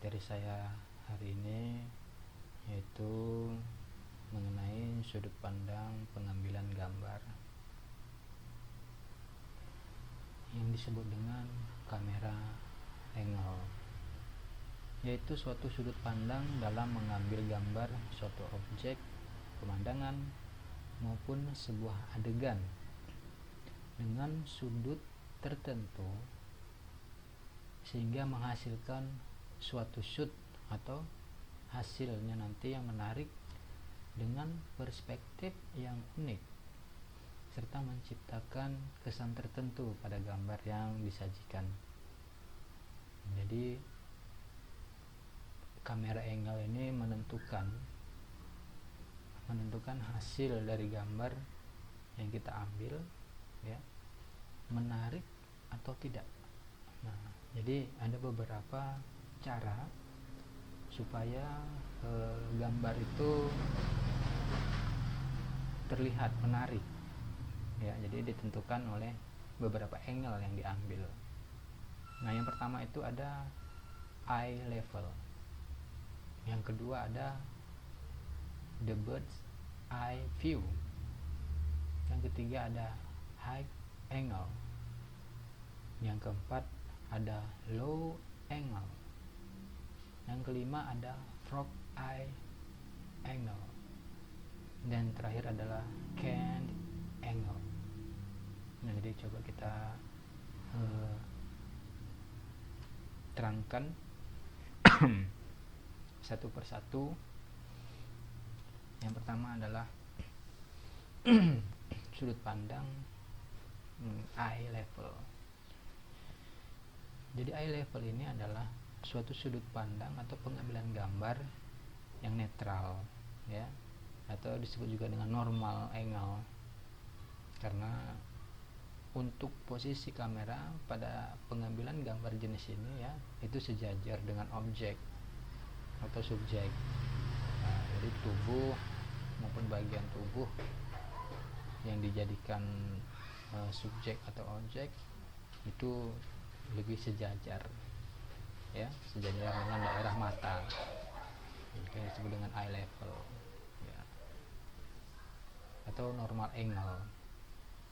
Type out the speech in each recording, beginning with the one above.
Materi saya hari ini yaitu mengenai sudut pandang pengambilan gambar yang disebut dengan kamera angle, yaitu suatu sudut pandang dalam mengambil gambar suatu objek, pemandangan maupun sebuah adegan dengan sudut tertentu sehingga menghasilkan suatu shoot atau hasilnya nanti yang menarik dengan perspektif yang unik serta menciptakan kesan tertentu pada gambar yang disajikan. Jadi kamera angle ini menentukan hasil dari gambar yang kita ambil, ya, menarik atau tidak. Nah, jadi ada beberapa cara supaya gambar itu terlihat menarik, ya. Jadi ditentukan oleh beberapa angle yang diambil. Nah, yang pertama itu ada eye level, yang kedua ada the bird's eye view, yang ketiga ada high angle, yang keempat ada low angle, yang kelima ada frog eye angle, dan terakhir adalah candid angle. Nah, jadi coba kita terangkan satu persatu. Yang pertama adalah sudut pandang eye level. Jadi eye level ini adalah suatu sudut pandang atau pengambilan gambar yang netral, ya, atau disebut juga dengan normal angle, karena untuk posisi kamera pada pengambilan gambar jenis ini, ya, itu sejajar dengan objek atau subjek. Nah, jadi tubuh maupun bagian tubuh yang dijadikan subjek atau objek itu lebih sejajar, ya, sejajar dengan daerah mata, yang disebut dengan eye level, ya, atau normal angle.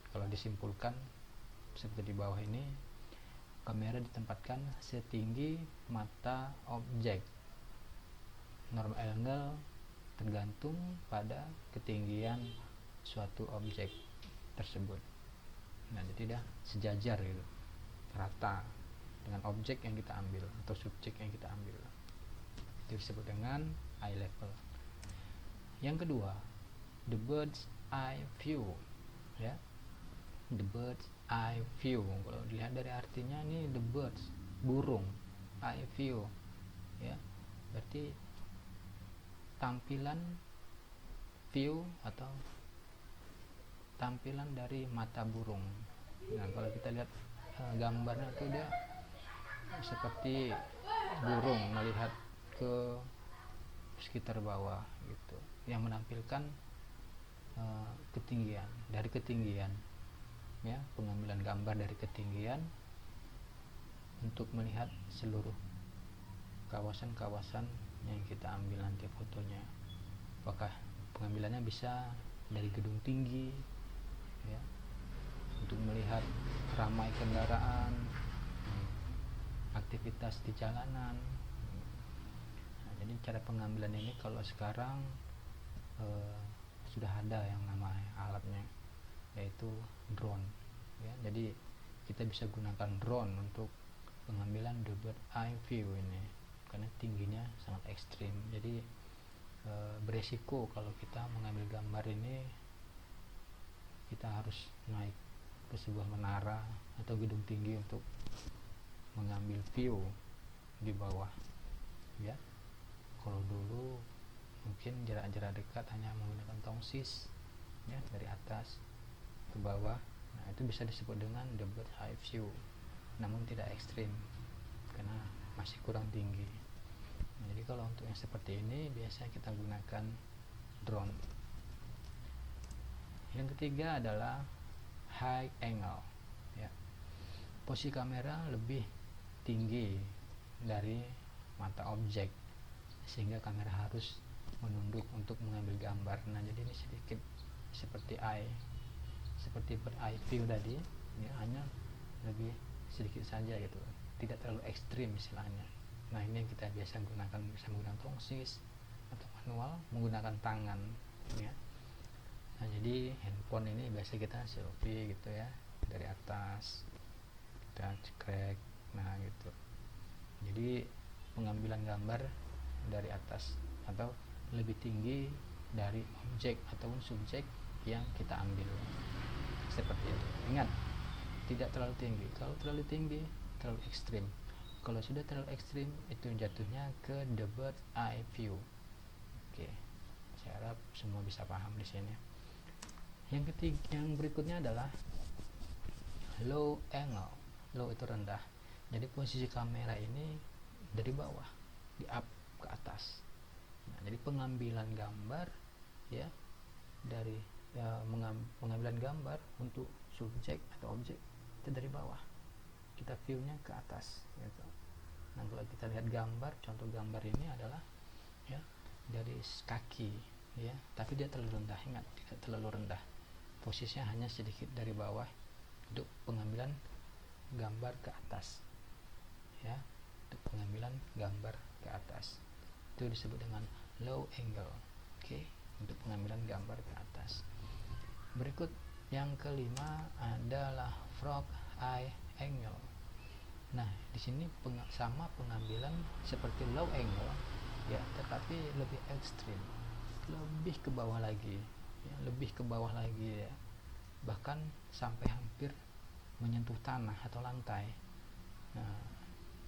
Kalau disimpulkan seperti di bawah ini, kamera ditempatkan setinggi mata objek. Normal angle tergantung pada ketinggian suatu objek tersebut. Nah, jadi dah sejajar gitu, rata dengan objek yang kita ambil atau subjek yang kita ambil. Itu disebut dengan eye level. Yang kedua, the bird's eye view, ya. The bird's eye view, kalau dilihat dari artinya ini the birds, burung, eye view, ya, berarti tampilan view atau tampilan dari mata burung. Nah, kalau kita lihat gambarnya itu dia seperti burung melihat ke sekitar bawah gitu, yang menampilkan ketinggian, dari ketinggian, ya, pengambilan gambar dari ketinggian untuk melihat seluruh kawasan-kawasan yang kita ambil nanti fotonya. Apakah pengambilannya bisa dari gedung tinggi, ya, untuk melihat ramai kendaraan, aktivitas di jalanan. Nah, jadi cara pengambilan ini kalau sekarang sudah ada yang namanya alatnya, yaitu drone, ya. Jadi kita bisa gunakan drone untuk pengambilan the bird eye view ini, karena tingginya sangat ekstrim. Jadi beresiko kalau kita mengambil gambar ini kita harus naik ke sebuah menara atau gedung tinggi untuk mengambil view di bawah, ya. Kalau dulu mungkin jarak-jarak dekat hanya menggunakan tongsis, ya, dari atas ke bawah. Nah, itu bisa disebut dengan the bird eye view, namun tidak ekstrim karena masih kurang tinggi. Nah, jadi kalau untuk yang seperti ini biasanya kita gunakan drone. Yang ketiga adalah high angle, ya. Posisi kamera lebih tinggi dari mata objek, sehingga kamera harus menunduk untuk mengambil gambar. Nah, jadi ini sedikit seperti bird eye view tadi ya, hanya lebih sedikit saja gitu, tidak terlalu ekstrim istilahnya. Nah, ini yang kita biasa gunakan, bisa menggunakan tongsis atau manual menggunakan tangan ya. Nah, jadi handphone ini biasa kita selfie gitu ya, dari atas kita cekrek, nah gitu. Jadi pengambilan gambar dari atas atau lebih tinggi dari objek ataupun subjek yang kita ambil, seperti itu. Ingat, tidak terlalu tinggi. Kalau terlalu tinggi terlalu ekstrim. Kalau sudah terlalu ekstrim itu jatuhnya ke the bird eye view. Oke, saya harap semua bisa paham di sini. Yang berikutnya adalah low angle. Low itu rendah. Jadi posisi kamera ini dari bawah di up ke atas. Nah, jadi pengambilan gambar ya dari pengambilan gambar untuk subjek atau objek itu dari bawah, kita view-nya ke atas gitu. Nah, kalau kita lihat gambar, contoh gambar ini adalah ya dari kaki ya, tapi dia terlalu rendah. Ingat, tidak terlalu rendah, posisinya hanya sedikit dari bawah untuk pengambilan gambar ke atas ya, untuk pengambilan gambar ke atas itu disebut dengan low angle. Oke, untuk pengambilan gambar ke atas. Berikut yang kelima adalah frog eye angle. Nah, di sini sama pengambilan seperti low angle ya, tetapi lebih ekstrim, lebih ke bawah lagi ya, lebih ke bawah lagi ya, bahkan sampai hampir menyentuh tanah atau lantai. Nah,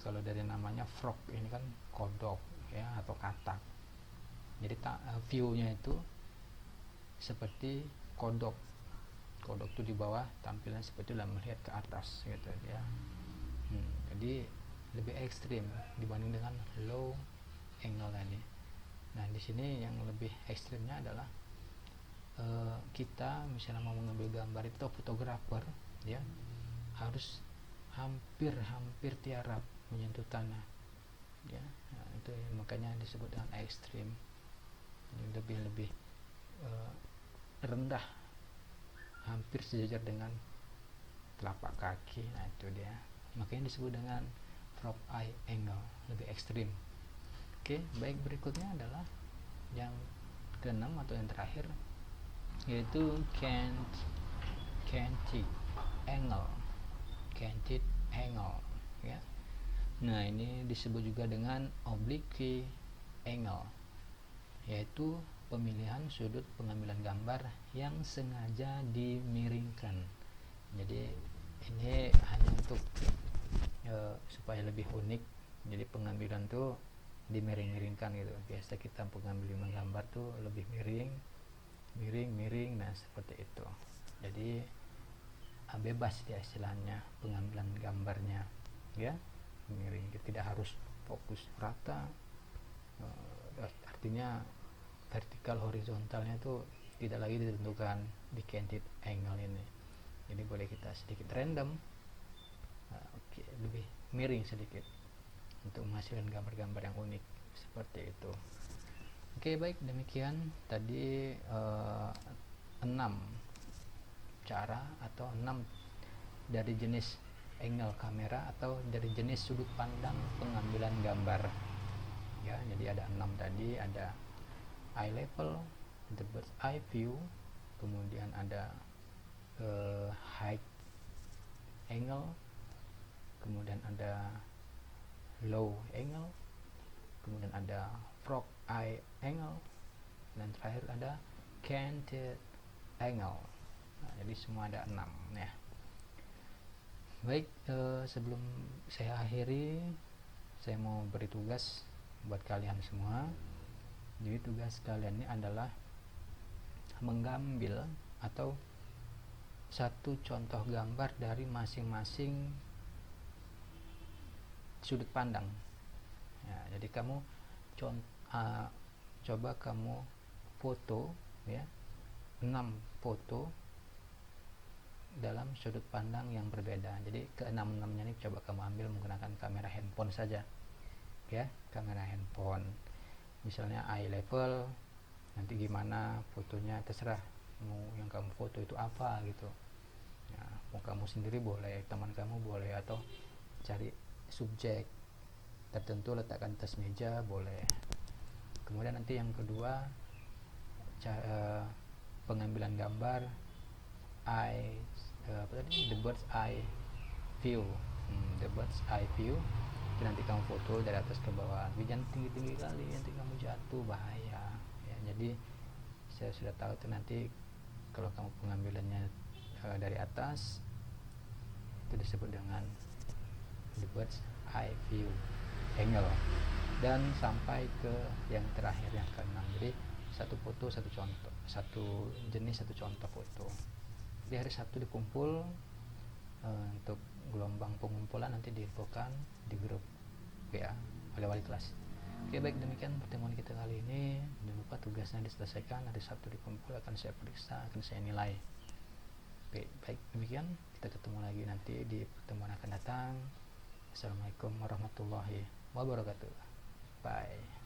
kalau dari namanya frog ini kan kodok ya atau katak, jadi view-nya itu seperti kodok itu di bawah, tampilan seperti dalam melihat ke atas gitu ya. Jadi lebih ekstrim dibanding dengan low angle tadi. Nah, di sini yang lebih ekstrimnya adalah kita misalnya mau mengambil gambar itu, fotografer ya harus hampir tiarap menyentuh tanah ya. Nah, itu makanya disebut dengan ekstrim. Jadi lebih rendah, hampir sejajar dengan telapak kaki. Nah, itu dia, makanya disebut dengan frog eye angle, lebih ekstrim. Oke, baik, berikutnya adalah yang keenam atau yang terakhir, yaitu canted angle ya. Nah, ini disebut juga dengan oblique angle, yaitu pemilihan sudut pengambilan gambar yang sengaja dimiringkan. Jadi ini hanya untuk supaya lebih unik, jadi pengambilan tuh dimiring-miringkan gitu. Biasa kita pengambilan gambar tuh lebih miring, nah seperti itu. Jadi bebas dia istilahnya pengambilan gambarnya ya, miring, tidak harus fokus rata. Artinya vertikal horizontalnya itu tidak lagi ditentukan di canted angle ini, jadi boleh kita sedikit random. Oke, lebih miring sedikit untuk menghasilkan gambar-gambar yang unik seperti itu. Oke, baik, demikian tadi 6 cara atau 6 dari jenis angle kamera atau dari jenis sudut pandang pengambilan gambar ya. Jadi ada 6 tadi, ada eye level, the bird's eye view, kemudian ada high angle, kemudian ada low angle, kemudian ada frog eye angle, dan terakhir ada canted angle. Nah, jadi semua ada 6 ya. Baik, sebelum saya akhiri, saya mau beri tugas buat kalian semua. Jadi tugas kalian ini adalah mengambil atau satu contoh gambar dari masing-masing sudut pandang ya. Jadi kamu coba kamu foto ya, 6 foto dalam sudut pandang yang berbeda. Jadi ke 6-nya ini coba kamu ambil menggunakan kamera handphone saja ya, kamera handphone. Misalnya eye level, nanti gimana fotonya terserah mau yang kamu foto itu apa gitu ya, mau kamu sendiri boleh, teman kamu boleh, atau cari subjek tertentu letakkan atas meja boleh. Kemudian nanti yang kedua, pengambilan gambar eye, the bird's eye view. The bird's eye view itu nanti kamu foto dari atas ke bawah, tapi jangan tinggi-tinggi kali, nanti kamu jatuh bahaya ya. Jadi saya sudah tahu tuh, nanti kalau kamu pengambilannya dari atas itu disebut dengan the bird's eye view angle. Dan sampai ke yang terakhir, yang keenam. Jadi satu foto satu contoh, satu jenis satu contoh foto. Di hari Sabtu dikumpul, untuk gelombang pengumpulan nanti diinfokan di grup WA oleh wali kelas. Oke, baik, demikian pertemuan kita kali ini. Jangan lupa tugasnya diselesaikan, hari Sabtu dikumpul, akan saya periksa, akan saya nilai. Oke, baik, demikian, kita ketemu lagi nanti di pertemuan akan datang. Assalamualaikum warahmatullahi wabarakatuh. Bye.